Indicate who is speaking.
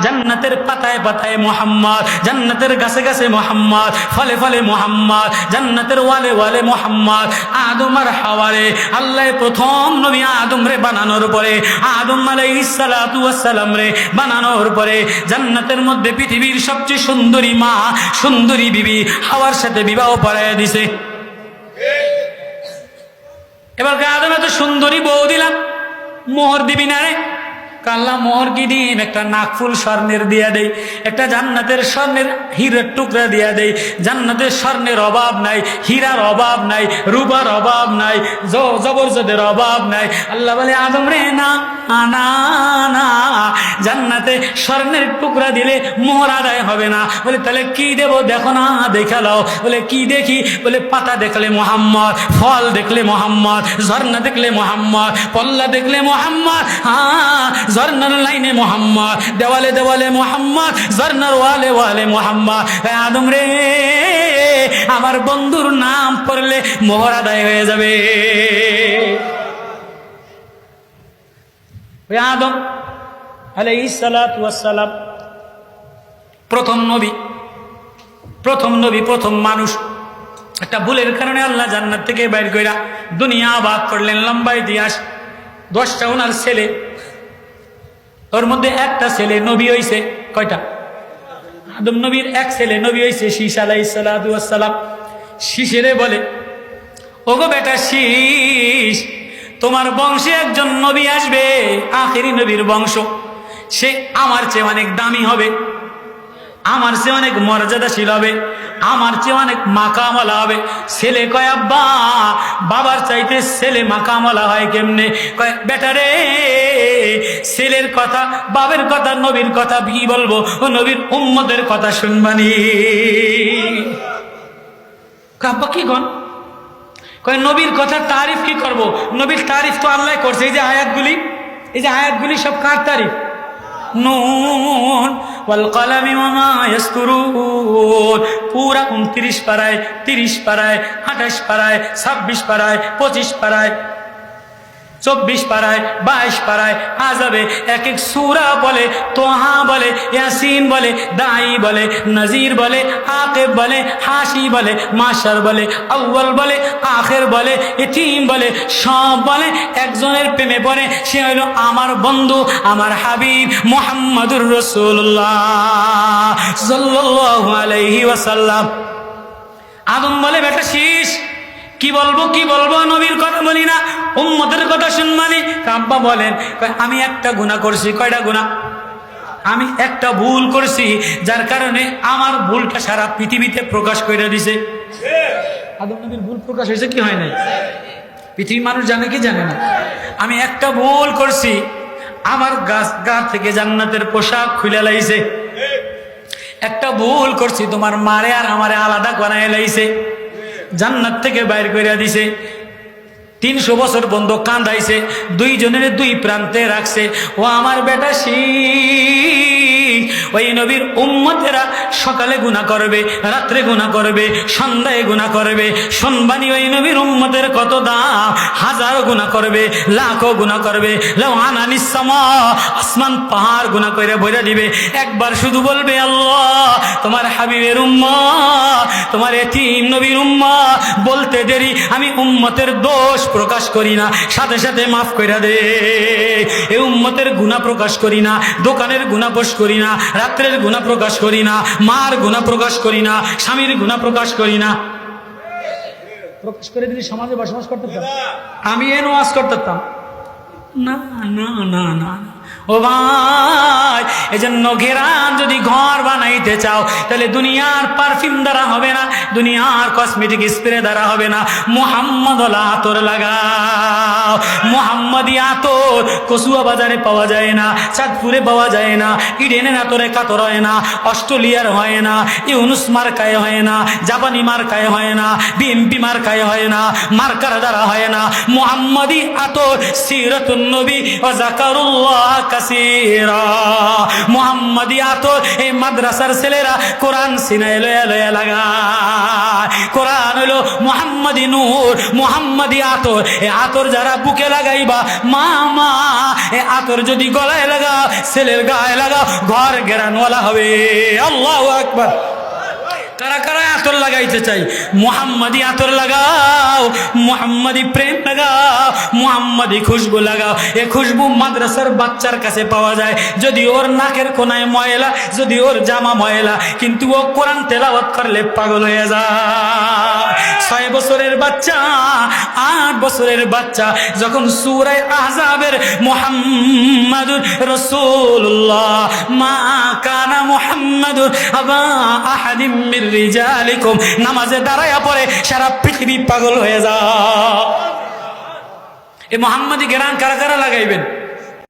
Speaker 1: জান্নাতের পাতায় পাতায় মুহাম্মদ, জান্নাতের গাছে গাছে মুহাম্মদ, ফলে ফলে মুহাম্মদ, জান্নাতের ওয়ালে ওয়ালে মুহাম্মদ। আদম আর হাওয়ারে আল্লাহ প্রথম নবী আদম রে বানানোর পরে, আদম আলাইহিস সালাতু ওয়াস সালাম রে বানানোর পরে জান্নাতের মধ্যে পৃথিবীর সবচেয়ে সুন্দরী মা, সুন্দরী বিবি হাওয়ার সাথে বিবাহ পড়াইয়া দিছে। এবার আদম এত সুন্দরী বউ দিলাম, মোহর দিবি না রে? কাল্লা মোহর কি দিন? একটা নাকফুল স্বর্ণের দিয়া দেই, একটা জান্নাতের স্বর্ণের হীরার টুকরা দিয়া দেই। জান্নাতের স্বর্ণের অভাব নাই, হীরার অভাব নাই, রূপার অভাব নাই, জবরজদের অভাব নাই। আল্লাহ বলে আদম রে না না না, জান্নাতে স্বর্ণের টুকরা দিলে মোহর আদায় হবে না। বলে তাহলে কি দেব? দেখো না, দেখালাও। বলে কি দেখি? বলে পাতা দেখলে মুহাম্মদ, ফল দেখলে মুহাম্মদ, ঝর্ণা দেখলে মুহাম্মদ, পল্লা দেখলে মুহাম্মদ, ঝর্ণার লাইনে মুহাম্মদ, দেওয়ালে দেওয়ালে মুহাম্মদ, ঝর্ণার ওয়ালে ওয়ালে মুহাম্মদ। আদম রে, আমার বন্ধুর নাম পড়লে মোহর আদায় হয়ে যাবে। আদম আলাইহিস সালাতু ওয়াস সালাম প্রথম নবী, প্রথম নবী, প্রথম মানুষ। একটা ভুলের কারণে আল্লাহ জান্নাত থেকে বাইর কইরা দুনিয়া আবাদ করলেন। লম্বা ইতিহাস। 10টা ওনার ছেলে, ওর মধ্যে একটা ছেলে নবী হইছে। কয়টা? আদম নবীর এক ছেলে নবী হইছে শীষ আলাইহিস সালাতু ওয়াস সালাম। শীষেরে বলে, ওগো বেটা শীষ, তোমার বংশে একজন নবী আসবে, আখেরি নবীর বংশ। সে আমার চেয়ে অনেক দামি হবে, আমার চেয়ে অনেক মর্যাদাশীল হবে, আমার চেয়ে অনেক মাকামলা হবে। ছেলে কয়, আব্বা, বাবার চাইতে ছেলে মাকামলা হয় কেমনে? কয়, বেটা রে, ছেলের কথা, বাবার কথা, নবীর কথা কি বলবো? ও নবীর উম্মতের কথা শুনবানি। আব্বা কি গন? কয়, নবীর কথা তারিফ কি করব? নবীর তারিফ তো আল্লাহ করছে। এই যে আয়াতগুলি, এই যে আয়াতগুলি সব কার তারিফ? নুন ওয়াল কলামি ওয়া মা ইয়াসতুরুন। পুরা 29 পারায়, 30 পারায়, 28 পারায়, 26 পারায়, 25 পারায়, 24 পারায়, 22 পারায় আযাবে এক এক সূরা বলে, তোহা বলে, ইয়াসিন বলে, দাই বলে, নজির বলে, আকিব বলে, হাসি বলে, মাশার বলে, আউয়াল বলে, আখির বলে, ইতিম বলে, সব বলে। একজনের প্রেমে পড়ে, সে হলো আমার বন্ধু, আমার হাবিব মুহাম্মদুর রাসূলুল্লাহ সাল্লাল্লাহু আলাইহি ওয়াসাল্লাম। আদম বলে, বেটা শীষ, কি বলবো কি বলবো? নবীর কথা বলি না, উম্মতের কথা শুনবানি। আব্বা বলেন, আমি একটা গুনাহ করছি। কয়টা গুনাহ? আমি একটা ভুল করছি, যার কারণে আমার ভুলটা সারা পৃথিবীতে প্রকাশ করে দিছে। আদম নবীর ভুল প্রকাশ হয়েছে কি হয় নাই? পৃথিবীর মানুষ জানে কি জানে না? আমি একটা ভুল করছি, আমার গা থেকে জান্নাতের পোশাক খুলে লাইছে। একটা ভুল করছি, তোমার মারে আর আমারে আলাদা করায় লাইছে, জান্নাত থেকে বাইর করে দিছে। 300 বছর বন্ধ কান্দাইছে, দুইজনের দুই প্রান্তে রাখছে। ও আমার বেটা শীষ, ওই নবীর উম্মতেরা সকালে গুনাহ করবে, রাত্রে গুনাহ করবে, সন্ধ্যায় গুনাহ করবে। শুনবানি ওই নবীর উম্মতের কত দাম। হাজারো গুনাহ করবে, লাখো গুনাহ করবে। লাউ আনানিস সামা, আসমান পাহাড় গুনাহ করে বইরা দিবে। একবার শুধু বলবে, আল্লাহ, তোমার হাবিবের উম্মত, তোমার এতিম নবীর উম্মত, বলতে দেরি আমি উম্মতের দোষ প্রকাশ করি না, সাথে সাথে মাফ কইরা দে। এই উম্মতের গুনাহ প্রকাশ করি না, দোকানের গুনাহ প্রকাশ করি না, রাত্রের গুনাহ প্রকাশ করি না, মার গুনাহ প্রকাশ করি না, স্বামীর গুনাহ প্রকাশ করি না। প্রকাশ করে দিলে সমাজে বসবাস করতে পারতাম? আমি এন ওয়াজ করতাম না না না না। ও ভাই, এজন্য ঘেরান যদি ঘর বানাইতে চাও, তাহলে দুনিয়ার পারফিউম দ্বারা হবে না, দুনিয়ার কসমেটিক স্প্রে দ্বারা হবে না। মুহাম্মদ আতর লাগাও। মুহাম্মদি আতর কসুয়া বাজারে পাওয়া যায় না, চাঁদপুরে পাওয়া যায় না, ইডেনের আতরে কাতর হয় না, অস্ট্রেলিয়ার হয় না, ইউনুস মার্কায় হয় না, জাপানি মার্কায় হয় না, বিএমপি মার্কায় হয় না, মার্কার দ্বারা হয় না। মুহাম্মদি আতর সিরাতুন নবী ওয়া যাকারুল্লাহ কাসীরা। মুহাম্মাদি আতর এই মাদ্রাসার ছেলেরা কোরআন সিনায় লয়া লয়া লাগায়। কোরআন হলো মুহাম্মাদি নূর, মুহাম্মাদি আতর। এই আতর যারা বুকে লাগাইবা মা মা, এই আতর যদি গলায় লাগাও, ছেলের গায়ে লাগাও, ঘর ঘেরানওয়ালা হবে। আল্লাহু আকবার। কারা কারা আতর লাগাইতে চাই? মুহাম্মাদি আতর লাগাও, মুহাম্মাদি প্রেম লাগাও, মুহাম্মাদি খুশবু লাগাও। এ খুশবু মাদ্রাসার বাচ্চার কাছে পাওয়া যায়। যদি ওর নাকের কোনায় ময়লা, যদি ওর জামা ময়লা, কিন্তু ও কোরআন তেলাওয়াত করলে পাগল হয়ে যায়। 6 বছরের বাচ্চা, 8 বছরের বাচ্চা যখন সূরা আহজাবের মুহাম্মাদুর রাসূলুল্লাহ মা কানা মুহাম্মাদুর আবা আহাদিম মির রিজালিকুম নামাজে দাঁড়ায়া পড়ে, সারা পৃথিবী পাগল হয়ে যায়। এই মুহাম্মাদি ঘেরান কারা কারা লাগাইবেন?